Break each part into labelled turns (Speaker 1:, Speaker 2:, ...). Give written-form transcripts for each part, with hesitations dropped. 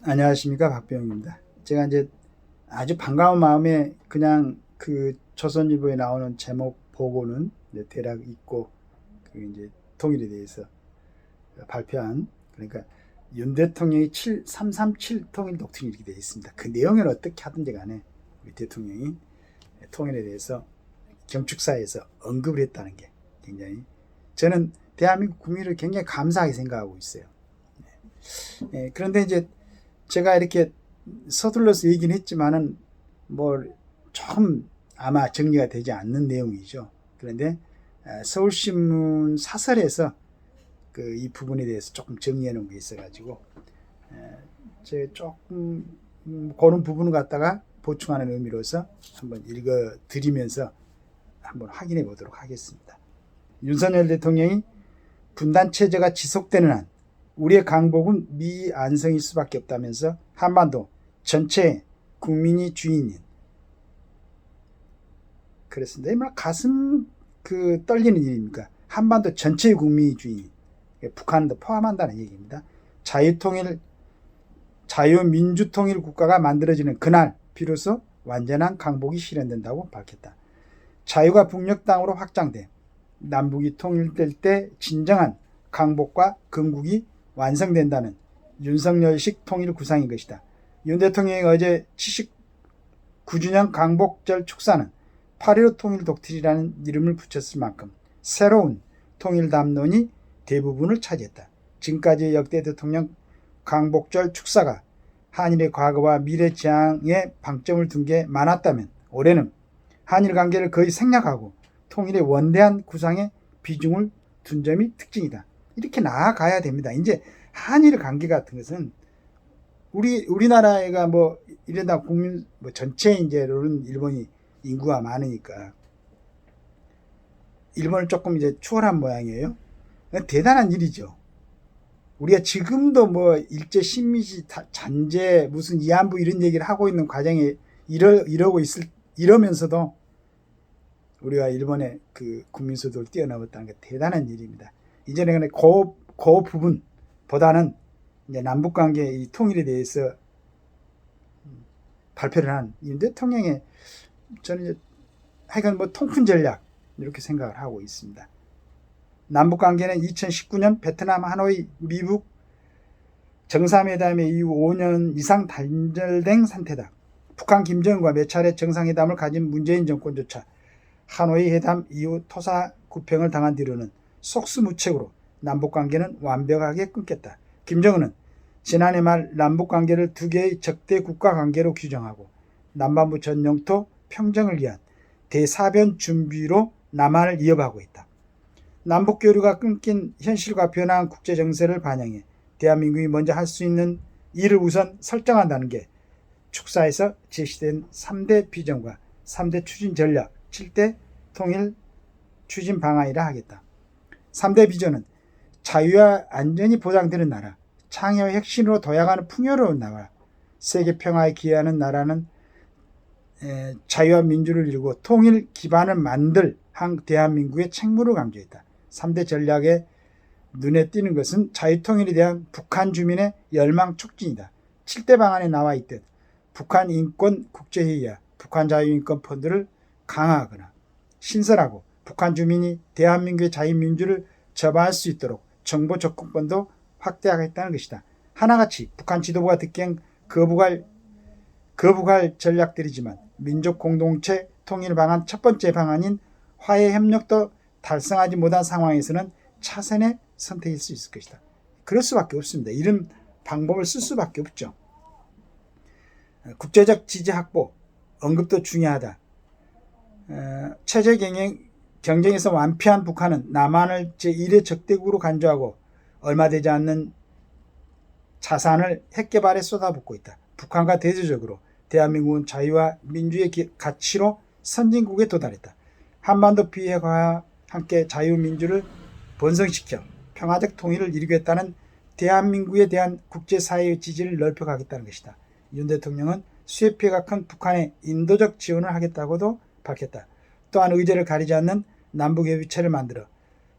Speaker 1: 안녕하십니까, 박병입니다. 제가 이제 아주 반가운 마음에 그냥 그 조선일보에 나오는 제목 보고는 이제 대략 읽고 그 이제 통일에 대해서 발표한, 그러니까 윤 대통령이 337 통일 독트린 이렇게 되어 있습니다. 그 내용을 어떻게 하든지 간에 우리 대통령이 통일에 대해서 경축사에서 언급을 했다는 게 굉장히, 저는 대한민국 국민을 굉장히 감사하게 생각하고 있어요. 그런데 이제 제가 이렇게 서둘러서 얘기는 했지만은 뭐 조금 아마 정리가 되지 않는 내용이죠. 그런데 서울신문 사설에서 그 이 부분에 대해서 조금 정리해 놓은 게 있어가지고 제 조금 그런 부분을 갖다가 보충하는 의미로서 한번 읽어 드리면서 한번 확인해 보도록 하겠습니다. 윤석열 대통령이 분단 체제가 지속되는 한 우리의 강복은 미안성일 수밖에 없다면서 한반도 전체 국민이 주인인, 그랬습니다. 이 가슴 떨리는 일입니까? 한반도 전체 국민이 주인인, 북한도 포함한다는 얘기입니다. 자유민주통일 국가가 만들어지는 그날 비로소 완전한 강복이 실현된다고 밝혔다. 자유가 북녘 땅으로 확장돼 남북이 통일될 때 진정한 강복과 건국이 완성된다는 윤석열식 통일 구상인 것이다. 윤 대통령이 어제 79주년 강복절 축사는 8.15 통일 독트린이라는 이름을 붙였을 만큼 새로운 통일 담론이 대부분을 차지했다. 지금까지 역대 대통령 강복절 축사가 한일의 과거와 미래 지향에 방점을 둔 게 많았다면 올해는 한일 관계를 거의 생략하고 통일의 원대한 구상에 비중을 둔 점이 특징이다. 이렇게 나아가야 됩니다. 이제 한일 관계 같은 것은 우리나라가 뭐 이런다 국민 뭐 전체 이제로는 일본이 인구가 많으니까 일본을 조금 이제 추월한 모양이에요. 대단한 일이죠. 우리가 지금도 뭐 일제 식민지 잔재 무슨 위안부 이런 얘기를 하고 있는 과정에 이러면서도 우리가 일본의 그 국민수도를 뛰어넘었다는 게 대단한 일입니다. 이제는 그 부분보다는 이제 남북관계 이 통일에 대해서 발표를 한 윤 대통령의, 저는 이제 하여간 뭐 통큰 전략 이렇게 생각을 하고 있습니다. 남북관계는 2019년 베트남 하노이 미국 정상회담 이후 5년 이상 단절된 상태다. 북한 김정은과 몇 차례 정상회담을 가진 문재인 정권조차 하노이 회담 이후 토사구팽을 당한 뒤로는 속수무책으로 남북관계는 완벽하게 끊겼다. 김정은은 지난해 말 남북관계를 두 개의 적대 국가관계로 규정하고 남반부 전 영토 평정을 위한 대사변 준비로 남한을 이어가고 있다. 남북교류가 끊긴 현실과 변화한 국제정세를 반영해 대한민국이 먼저 할 수 있는 일을 우선 설정한다는 게 축사에서 제시된 3대 비전과 3대 추진 전략, 7대 통일 추진 방안이라 하겠다. 3대 비전은 자유와 안전이 보장되는 나라, 창의의 핵심으로 도약하는 풍요로운 나라, 세계 평화에 기여하는 나라는 자유와 민주를 이루고 통일 기반을 만들 대한민국의 책무를 강조했다. 3대 전략에 눈에 띄는 것은 자유통일에 대한 북한 주민의 열망 촉진이다. 7대 방안에 나와 있듯 북한 인권 국제회의와 북한 자유인권 펀드를 강화하거나 신설하고 북한 주민이 대한민국의 자유민주를 접할 수 있도록 정보 접근권도 확대하겠다는 것이다. 하나같이 북한 지도부가 듣기엔 거부갈 전략들이지만 민족 공동체 통일 방안 첫 번째 방안인 화해 협력도 달성하지 못한 상황에서는 차선의 선택일 수 있을 것이다. 그럴 수밖에 없습니다. 이런 방법을 쓸 수밖에 없죠. 국제적 지지 확보, 언급도 중요하다. 체제 경쟁에서 완패한 북한은 남한을 제1의 적대국으로 간주하고 얼마 되지 않는 자산을 핵개발에 쏟아붓고 있다. 북한과 대조적으로 대한민국은 자유와 민주의 가치로 선진국에 도달했다. 한반도 비핵화와 함께 자유민주를 번성시켜 평화적 통일을 이루겠다는 대한민국에 대한 국제사회의 지지를 넓혀가겠다는 것이다. 윤 대통령은 수해 피해가 큰 북한에 인도적 지원을 하겠다고도 밝혔다. 또한 의제를 가리지 않는 남북협의체를 만들어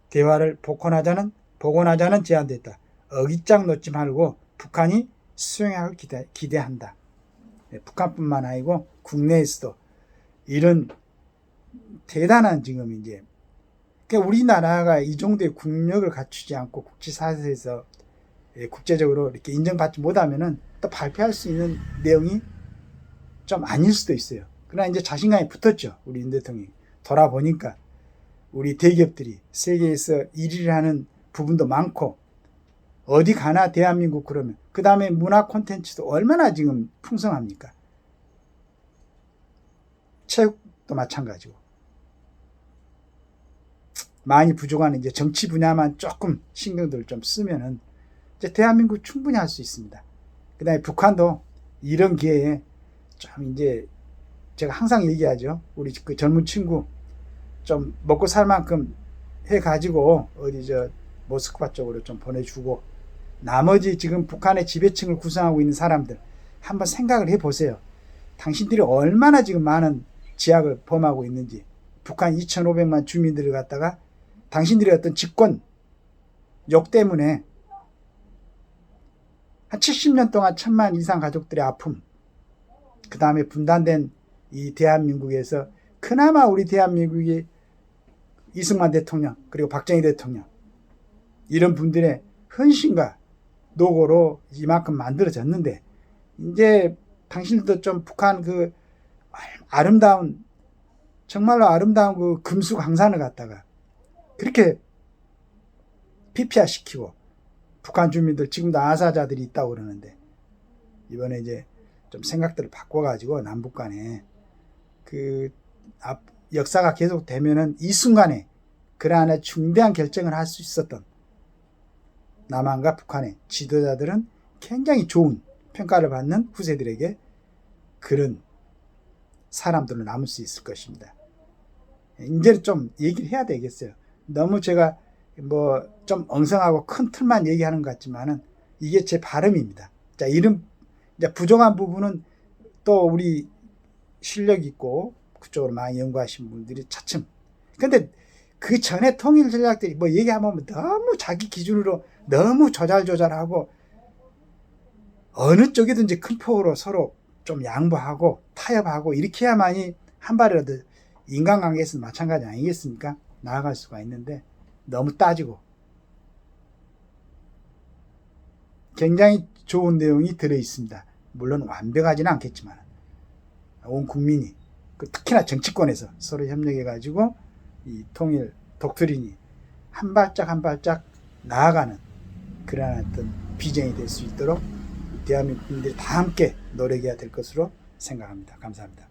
Speaker 1: 대화를 복원하자는 제안도 했다. 어깃장 놓지 말고 북한이 수행할 기대한다. 북한뿐만 아니고 국내에서도 이런 대단한 지금 이제 그러니까 우리나라가 이 정도의 국력을 갖추지 않고 국제사회에서 국제적으로 이렇게 인정받지 못하면은 또 발표할 수 있는 내용이 좀 아닐 수도 있어요. 그러나 이제 자신감이 붙었죠. 우리 윤 대통령이. 돌아보니까 우리 대기업들이 세계에서 1위를 하는 부분도 많고 어디 가나 대한민국 그러면 그 다음에 문화 콘텐츠도 얼마나 지금 풍성합니까? 체육도 마찬가지고 많이 부족한 이제 정치 분야만 조금 신경들 좀 쓰면은 이제 대한민국 충분히 할 수 있습니다. 그 다음에 북한도 이런 기회에 좀 이제 제가 항상 얘기하죠. 우리 그 젊은 친구 좀 먹고 살 만큼 해가지고 어디 저 모스크바 쪽으로 좀 보내주고 나머지 지금 북한의 지배층을 구성하고 있는 사람들 한번 생각을 해보세요. 당신들이 얼마나 지금 많은 지약을 범하고 있는지 북한 2,500만 주민들을 갖다가 당신들의 어떤 집권 욕 때문에 한 70년 동안 1,000만 이상 가족들의 아픔 그 다음에 분단된 이 대한민국에서 그나마 우리 대한민국이 이승만 대통령 그리고 박정희 대통령 이런 분들의 헌신과 노고로 이만큼 만들어졌는데 이제 당신들도 좀 북한 그 아름다운 정말로 아름다운 그 금수 강산을 갖다가 그렇게 피폐화시키고 북한 주민들 지금도 아사자들이 있다고 그러는데 이번에 이제 좀 생각들을 바꿔가지고 남북 간에 그 역사가 계속되면은 이 순간에 그러한 중대한 결정을 할 수 있었던 남한과 북한의 지도자들은 굉장히 좋은 평가를 받는 후세들에게 그런 사람들로 남을 수 있을 것입니다. 이제 좀 얘기를 해야 되겠어요. 너무 제가 뭐 좀 엉성하고 큰 틀만 얘기하는 것 같지만은 이게 제 발음입니다. 자, 이런 이제 부족한 부분은 또 우리 실력 있고 그쪽으로 많이 연구하신 분들이 차츰. 근데 그 전에 통일 전략들이 뭐 얘기하면 너무 자기 기준으로 너무 조잘조잘하고 어느 쪽이든지 큰 폭으로 서로 좀 양보하고 타협하고 이렇게 해야만이 한 발이라도 인간관계에서는 마찬가지 아니겠습니까? 나아갈 수가 있는데 너무 따지고 굉장히 좋은 내용이 들어있습니다. 물론 완벽하지는 않겠지만 온 국민이 특히나 정치권에서 서로 협력해가지고 이 통일 독트린이 한 발짝 한 발짝 나아가는 그러한 어떤 비전이 될 수 있도록 대한민국 국민들이 다 함께 노력해야 될 것으로 생각합니다. 감사합니다.